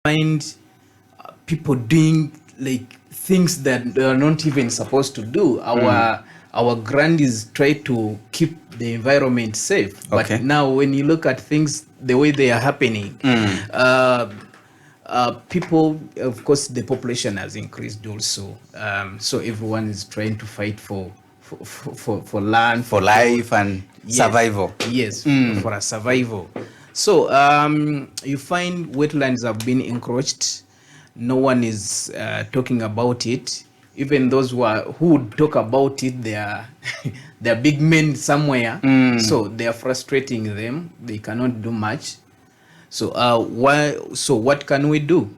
find people doing like things that they are not even supposed to do. Our grandies try to keep the environment safe, but Okay. now when you look at things the way they are happening, people, of course, the population has increased also. So everyone is trying to fight for land, For life and survival. Yes, for a survival. So you find wetlands have been encroached. No one is talking about it. Even those who would talk about it, they are they are big men somewhere. So they are frustrating them. They cannot do much. So why? So what can we do?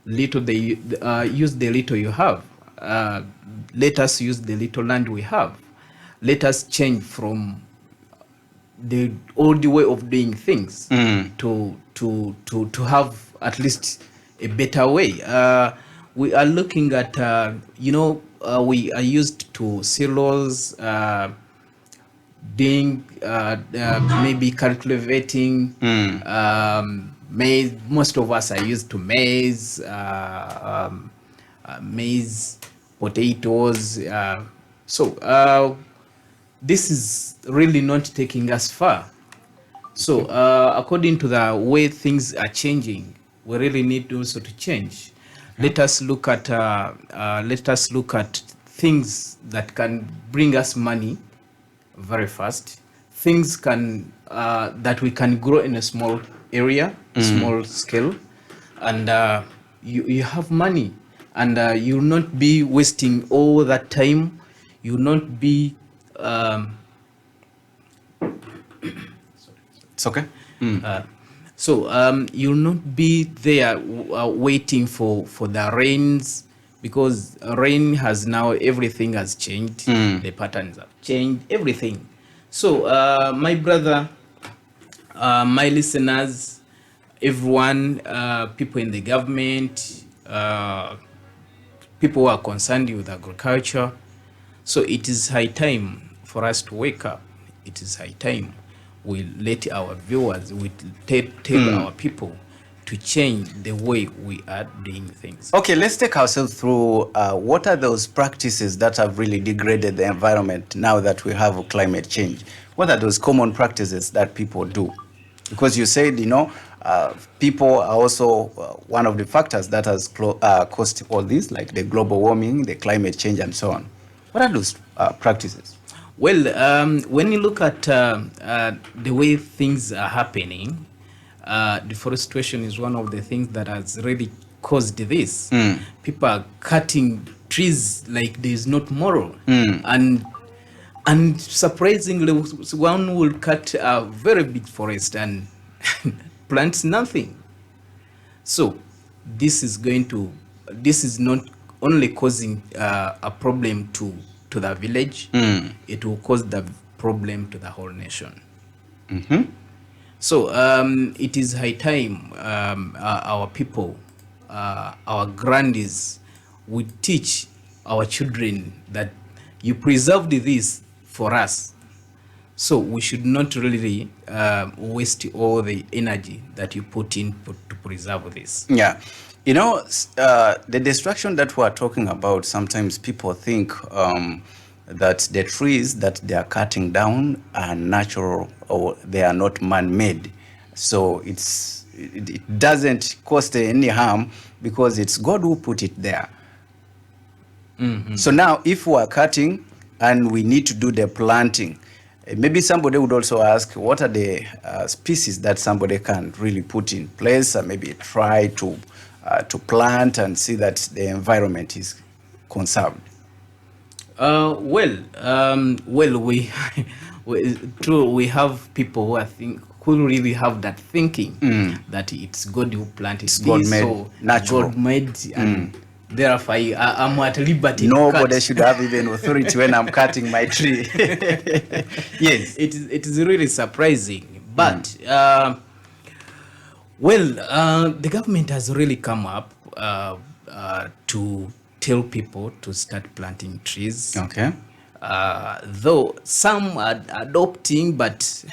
Little they use the little you have. Let us use the little land we have. Let us change from the old way of doing things to have at least a better way. We are looking at we are used to silos, doing maybe cultivating maize. Most of us are used to maize, potatoes. So this is really not taking us far. So according to the way things are changing, we really need also to change. Let us look at things that can bring us money very fast. Things can that we can grow in a small area, small scale, and you have money, and you'll not be wasting all that time. You'll not be It's okay. so you'll not be there waiting for the rains, because rain has now, everything has changed. The patterns have changed, everything. So my brother, my listeners, everyone, people in the government, people who are concerned with agriculture. So it is high time for us to wake up. It is high time we let our viewers, we tell our people to change the way we are doing things. Okay, let's take ourselves through what are those practices that have really degraded the environment now that we have climate change? What are those common practices that people do? Because you said, people are also one of the factors that has caused all this, like the global warming, the climate change, and so on. What are those practices? Well, when you look at the way things are happening, deforestation is one of the things that has really caused this. People are cutting trees like there is not tomorrow, and surprisingly, one will cut a very big forest and plants nothing. So this is not only causing a problem to the village, it will cause the problem to the whole nation. So it is high time our people, our grandies, we teach our children that you preserved this for us. So we should not really waste all the energy that you put in to preserve this. Yeah. The destruction that we're talking about, sometimes people think that the trees that they are cutting down are natural or they are not man-made. So it doesn't cause any harm because it's God who put it there. So now if we are cutting and we need to do the planting, maybe somebody would also ask, what are the species that somebody can really put in place and maybe try to plant and see that the environment is conserved? Well, we we have people who really have that thinking that it's God who planted this, God-made, so natural. God-made, and therefore I'm at liberty. Nobody should have even authority when I'm cutting my tree. Yes. It is really surprising, but the government has really come up to tell people to start planting trees. Okay. Though some are adopting, but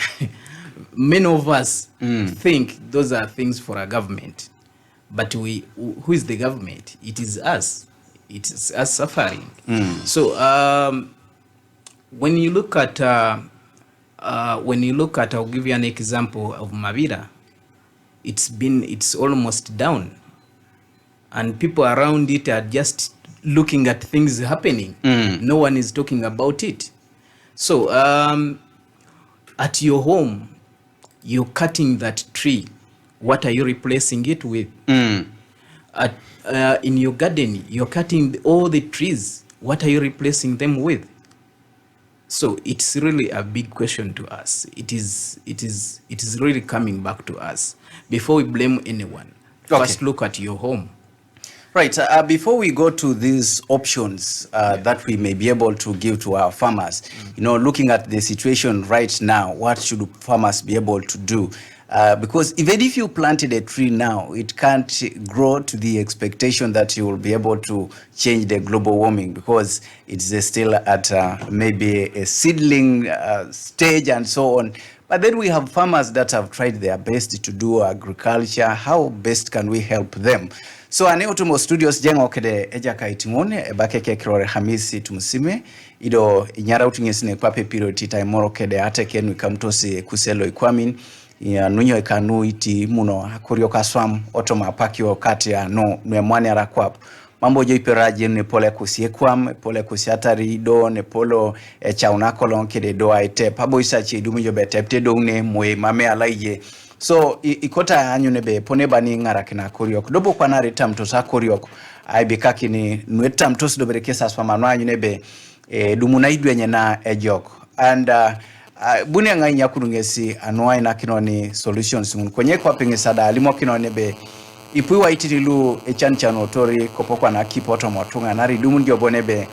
many of us think those are things for a government. but who is the government? It is us. It is us suffering. So when you look at I'll give you an example of Mavira. It's almost down, and people around it are just looking at things happening. No one is talking about it. So at your home, you're cutting that tree. What are you replacing it with? In your garden, you're cutting all the trees. What are you replacing them with? So it's really a big question to us. It is really coming back to us. Before we blame anyone, first look at your home. Right. Before we go to these options that we may be able to give to our farmers, looking at the situation right now, what should farmers be able to do? Because even if you planted a tree now, it can't grow to the expectation that you will be able to change the global warming, because it's still at maybe a seedling stage and so on. But then we have farmers that have tried their best to do agriculture. How best can we help them? So aneo tumo studios jengo kede eja kaitimone bakeke kirore Hamisi tumusime ido inyara utungesine kwa pepiro tita imoro kede ate kenu ikamtosi kuselo ikwamin ya nunyo ikanu iti muno hakurio kaswam otoma paki wakati ya nwe mwani arakwap mambo jo iperaji ne pole kusiekwam pole kusiatari do ne polo chaunakolo kede do aite pabo isachi idumi jo betepte do ne mwe mame alaije. So ikota anyu nebe pone bani ngara kina kuriok dobo kwa nari tamto sa kuriok ai bikaki ni nweta mtosi dobere kesa swama anyu nebe dumuna idu enye na ejok and buni ngai nyakurungesi anwai na kinoni solutions kwenye kwa pengesada alimo kinoni be ipuiwa itirilu echanchano tori kopokwa na kipoto motunga nari dumu ndio bonebe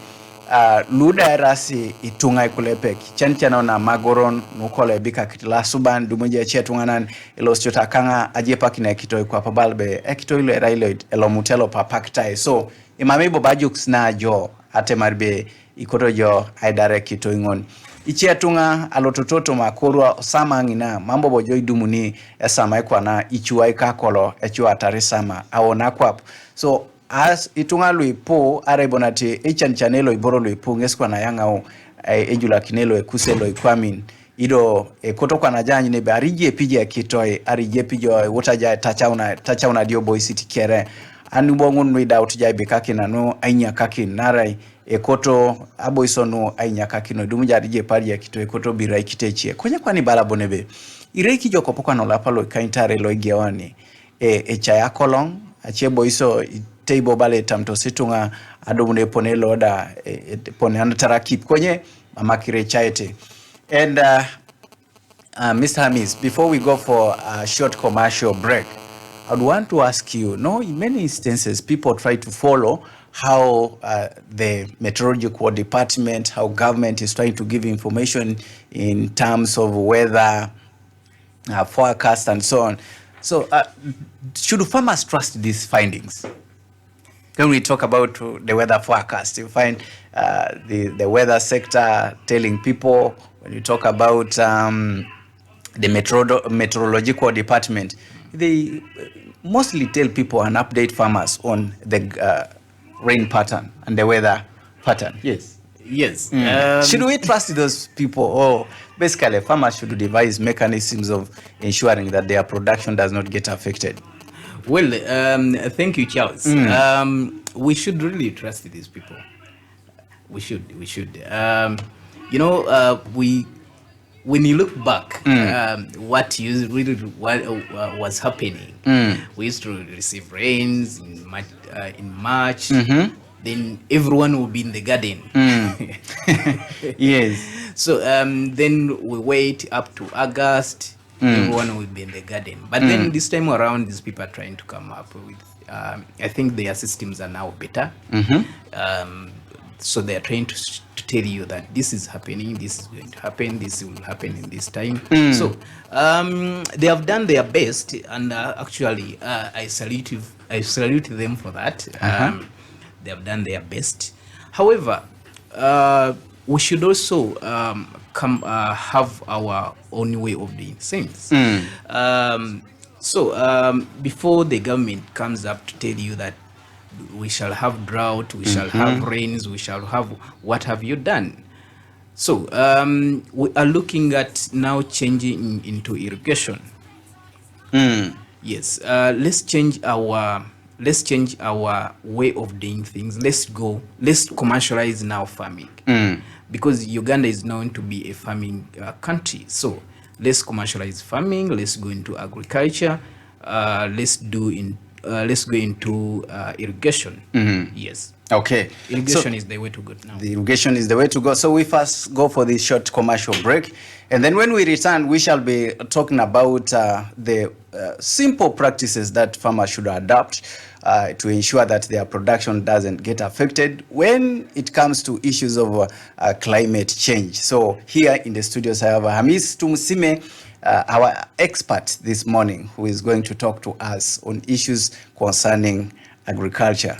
luda erasi itunga ikulepek chanchano na magoron nukole bika kitila suban dumunje chetunganan ilostota kanga ajepa kina kitoi kwa pabalbe ekitoi ilo era ilo elomutelo papaktai so imamibo bajuks na jo ate marbe ikoto jo aidare kitoi ngon ichetunga alotototo makorwa sama ngina mambo bojo idumuni esama ikwa na ichuwa ikakolo echuwa atari sama awona kwap so as itunga luipo arebonate echanchanelo iboro luipo ngesikwa na yangao ejula kinelo ekuselo ikwamin ido kotokwa na janyi nebe arije pije kitoi arije pijo wotaja tachauna dio boy city kere anubongun without jai bekakina no ainya kakin narai ekoto aboisono ainya kakino dumja arije pari ya kitoi koto birai kitechie kwenye kwani balabo nebe ireki joko pokwa no lapalo kaintare loigewani echaya kolong achebo iso table bale tamto situnga adumune pone loda pone anatarakip kwenye mamakire chaete. And Mr. Hamis, before we go for a short commercial break, I'd want to ask you, in many instances people try to follow how the meteorological department, how government is trying to give information in terms of weather forecast and so on. So should farmers trust these findings? When we talk about the weather forecast, you find the weather sector telling people, when you talk about the meteorological department, they mostly tell people and update farmers on the rain pattern and the weather pattern. Yes. Yes. Should we trust those people, or basically farmers should devise mechanisms of ensuring that their production does not get affected? Well, thank you, Charles. We should really trust these people. We should. When you look back, what was happening, we used to receive rains in March. Then everyone will be in the garden. Yes. So then we wait up to August. Everyone will be in the garden. But then this time around, these people are trying to come up with, I think their systems are now better. So they are trying to tell you that this is happening, this is going to happen, this will happen in this time. So they have done their best, and actually I salute them for that. They have done their best. However, we should also have our own way of doing things. So before the government comes up to tell you that we shall have drought, we shall have rains, we shall have, what have you done? So we are looking at now changing into irrigation. Yes, let's change our way of doing things. Let's commercialize now farming, because Uganda is known to be a farming country. So let's commercialize farming. Let's go into agriculture. Let's go into irrigation. Yes. Okay. Irrigation is the way to go now. The irrigation is the way to go. So we first go for this short commercial break. And then when we return, we shall be talking about the simple practices that farmers should adopt to ensure that their production doesn't get affected when it comes to issues of climate change. So here in the studios, I have Hamis Tumusime, our expert this morning, who is going to talk to us on issues concerning agriculture.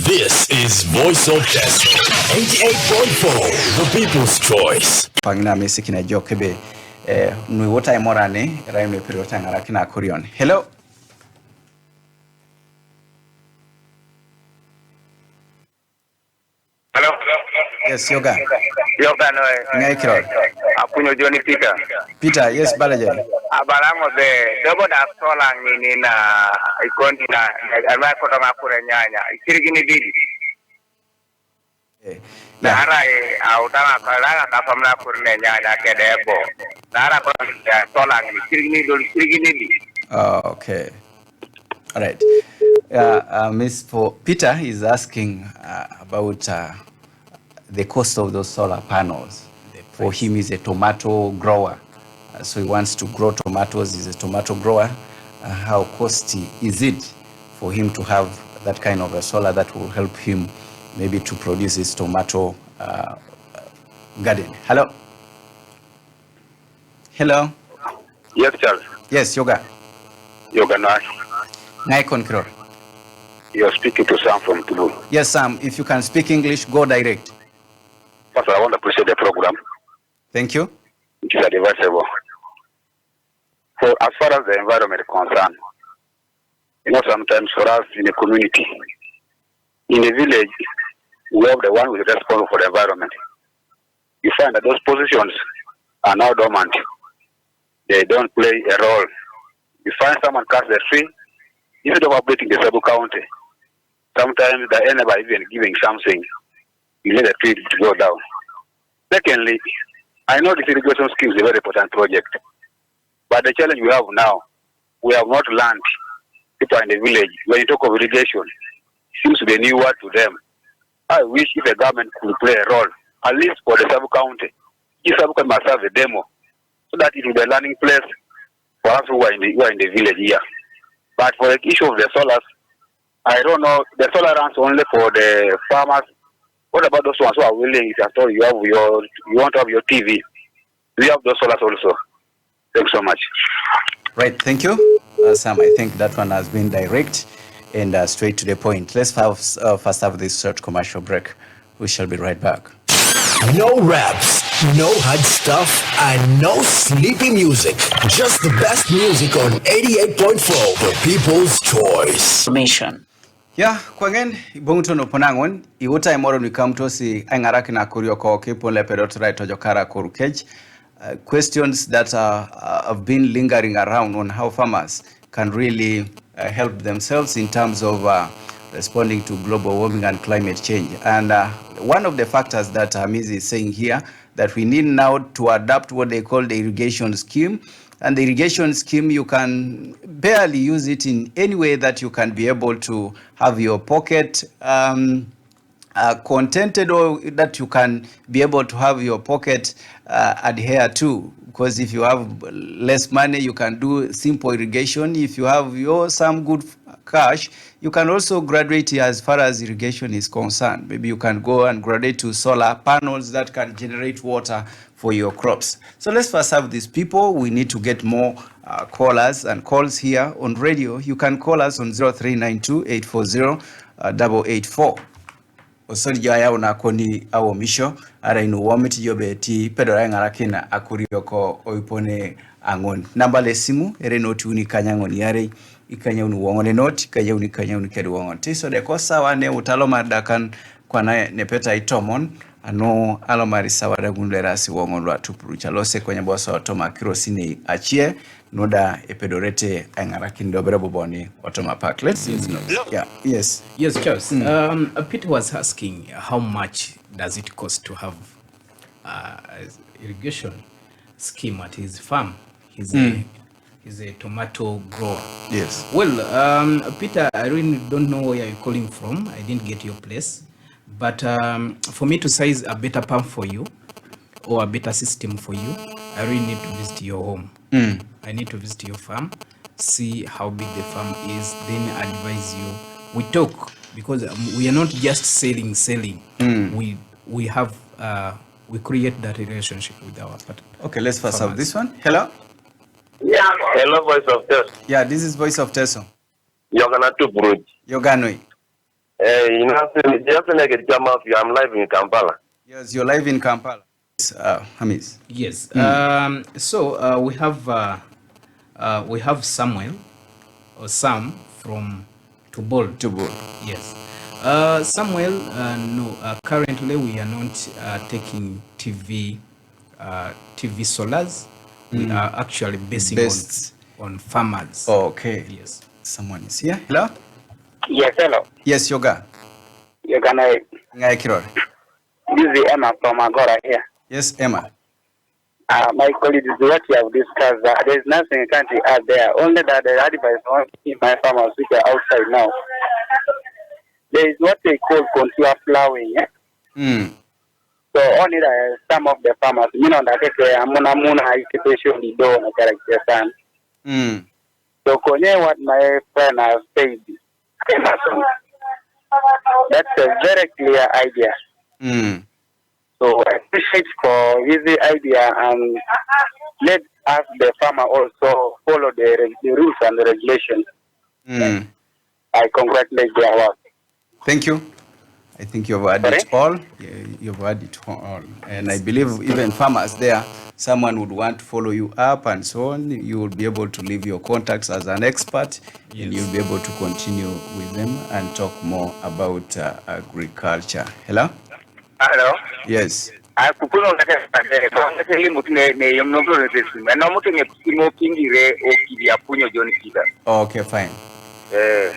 This is Voice of Destiny, 88.4, the people's choice. Pangina mesiki na jokebe nui wota morane raime pirota ngarakina kurion. Hello. Hello. Yes, Yoga. Yoga no. Ngai kiro. Apunyo Johnny Peter. Peter, yes, balaje. Abalango be dobo da sola ni na ikondi na alwa ko to ngakure nyanya. Ikirigini didi. Na ara autanga kalanga ka famla kurne nyanya kedebo. Na ara ko sola ni ikirigini do ikirigini didi. Okay. All right. Miss Peter is asking about the cost of those solar panels. For him, he's a tomato grower. So he wants to grow tomatoes. He's a tomato grower. How costly is it for him to have that kind of a solar that will help him maybe to produce his tomato garden? Hello? Hello? Yes, Charles. Yes, Yoga. Yoga no. Ngai Konkro. You're speaking to Sam from Tulu. Yes, Sam. If you can speak English, go direct. First, I want to appreciate the program. Thank you. It is advisable. So, as far as the environment is concerned, sometimes for us in a community, in a village, we have the one who is responsible for the environment. You find that those positions are now dormant. They don't play a role. You find someone cuts the tree, instead of updating the sub-county, sometimes the enemy even giving something, you let the tree to go down. Secondly, I know this irrigation scheme is a very important project, but the challenge we have now, we have not learned. People in the village, when you talk of irrigation, it seems to be a new word to them. I wish if the government could play a role, at least for the sub-county. Each sub-county must have a demo, so that it will be a learning place for us who are in the village here. But for the issue of the solars, I don't know, the solar runs only for the farmers. What about those ones who are willing? If you want to have your TV, we have those solars also. Thanks so much. Right, thank you. Sam, I think that one has been direct and straight to the point. Let's first have this short commercial break. We shall be right back. No raps, no hard stuff, and no sleepy music. Just the best music on 88.4, the people's choice. Mission. Yeah, kwagen ibongto no ponangon iwota imoro ni kamtosi angaraki na kurio ko kipo lepedot right tojokara kurukej. Questions that have been lingering around on how farmers can really help themselves in terms of responding to global warming and climate change. And one of the factors that Hamiz is saying here, that we need now to adapt what they call the irrigation scheme. And the irrigation scheme, you can barely use it in any way that you can be able to have your pocket contented, or that you can be able to have your pocket adhere to. Because if you have less money, you can do simple irrigation. If you have some good cash, you can also graduate as far as irrigation is concerned. Maybe you can go and graduate to solar panels that can generate water for your crops. So let's first have these people. We need to get more callers and calls here on radio. You can call us on 0392-840-884. Osori jaya unakoni awo misho ara inu womiti yobe ti pedora ngarakina akurioko oipone angon. Namba le simu ere noti uni kanyangon yare ikanya uni wongone noti kanya uni kedi wongon. Tiso de kosa wane utalo madakan kwa ne peta itomon ano alo marisa wada gunlerasi wongon lwa tupuru chalose kwenye bosa watoma kirosini achie noda epedorete angarakin dobere boboni watoma park. Let's see. Yeah. Yes. Yes, Charles. Peter was asking how much does it cost to have irrigation scheme at his farm. He's a tomato grower. Yes. Well, Peter, I really don't know where you're calling from. I didn't get your place. But for me to size a better pump for you or a better system for you, I really need to visit your home. I need to visit your farm, see how big the farm is, then advise you. We talk because we are not just selling. We have we create that relationship with our partner. Okay, let's first have this one. Hello? Yeah, hello, voice of test. Yeah, this is Voice of Teso. Yogana to Bruge. Yoganoi. You know, just like it come off, I'm live in Kampala. Yes, you're live in Kampala. Hamis. Yes. So we have Samuel or Sam from Tubol. Yes. Samuel, no. Currently, we are not taking TV solars. We are actually basing on farmers. Oh, okay. Yes. Someone is here. Hello? Yes, hello. Yes, Yoga. Yogana, Ngai Kirore. this is Emma from Agora here. Yes, Emma. My colleague, is what you have discussed. There is nothing you can't add there. Only that the advice on my farmers which are outside now. There is what they call contour plowing. Yeah? So only some of the farmers, you know, that amuna occupation the door na character san. So konye what my friend has said. That's a very clear idea. So I appreciate for his idea and let us the farmer also follow the rules and the regulations. I congratulate their work. Thank you. I think you've heard it all. Yeah, you've heard it all. And I believe even farmers there, someone would want to follow you up and so on. You will be able to leave your contacts as an expert. Yes. And you'll be able to continue with them and talk more about agriculture. Hello? Hello. Yes. I could not Okay, fine.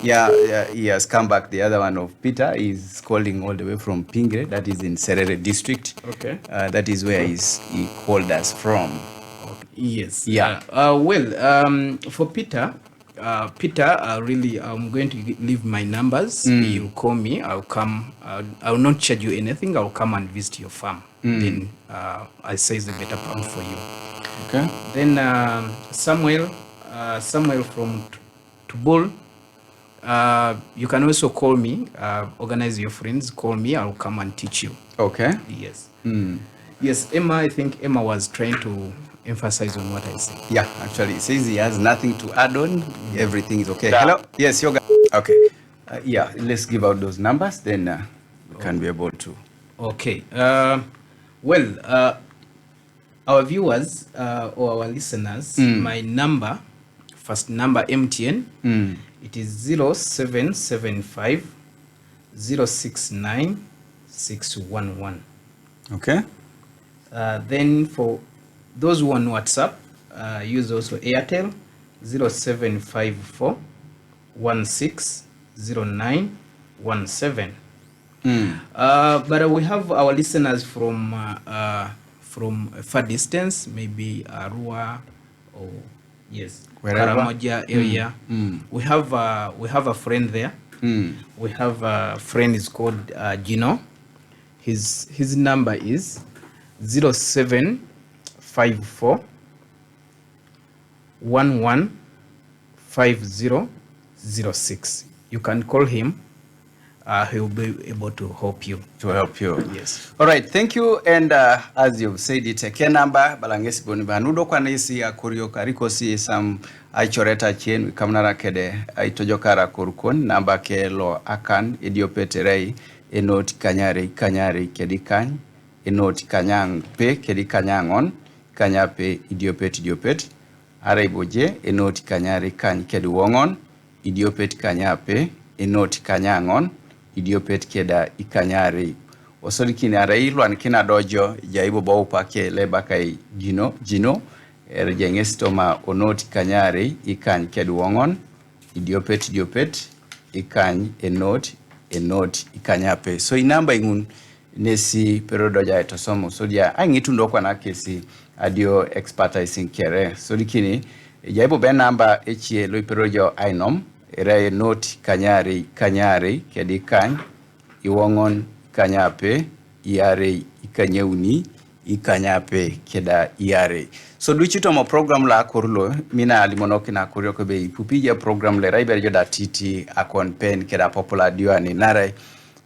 Yeah, he has come back. The other one of Peter is calling all the way from Pingre, that is in Serere district. Okay. That is where he called us from. Yes. Yeah. For Peter, really, I'm going to leave my numbers. You call me. I'll come. I'll not charge you anything. I'll come and visit your farm. Then I size the better pump for you. Okay. Then Samuel from Tubol. You can also call me. Organize your friends. Call me. I'll come and teach you. Okay. Yes. Yes, Emma. I think Emma was trying to emphasize on what I said. Yeah, actually, it says he has nothing to add on. Everything is okay. Hello? Yes, Yoga. Okay. Yeah, let's give out those numbers. Then we can be able to. Okay. Our viewers or our listeners, my number, first number MTN, it is 0775 069 611. Okay. Then for those who on WhatsApp, use also Airtel 0754 160917. But we have our listeners from far distance, maybe Arua or wherever. Karamoja area. We have a friend there. We have a friend is called Gino. His number is 0754 115006. You can call him. He'll be able to help you. Yes. All right. Thank you. And as you've said, it's a key number. Balangesi boni banudo kwa nisi ya kurio kariko si sam aichoreta chien kamnara kede aitojokara kurukon namba ke lo akan idiopeterei enoti kanyari kedikany enoti kanyang pe kedikanyangon kanyape idiopet Araiboje enoti kanyari kany keduongon idiopet kanyape enoti kanyangon idiopet keda ikanyari osodi kini arai lwan kina dojo jaibo bau pake leba kai jino jengestoma onoti kanyari ikany keduongon idiopet ikany enot ikanyape so inamba ingun nesi perodo ja etosomo so dia angitu ndokwa na kesi adio expertise in kere so dikini jaibo ben namba echie lo perojo ainom era enot kanyari kedi kany iwongon kanyape iare ikanyeuni ikanyape keda iare so duchito mo program la korlo mina alimonoki na koryo ko be pupija program le raiber joda titi akon pen keda popular diwani nare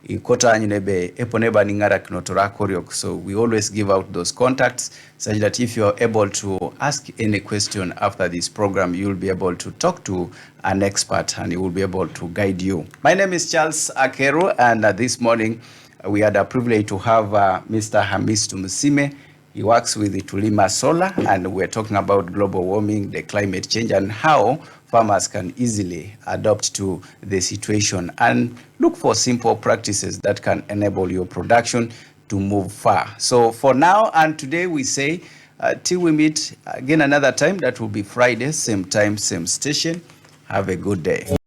ikota anyinebe eponeba ningara kinotora koryo so we always give out those contacts such that if you're able to ask any question after this program you'll be able to talk to an expert and he will be able to guide you. My name is Charles Akero and this morning we had a privilege to have Mr. Hamis Tumusime. He works with the Tulima Solar and we're talking about global warming, the climate change and how farmers can easily adapt to the situation and look for simple practices that can enable your production to move far. So for now and today we say till we meet again another time, that will be Friday, same time, same station. Have a good day.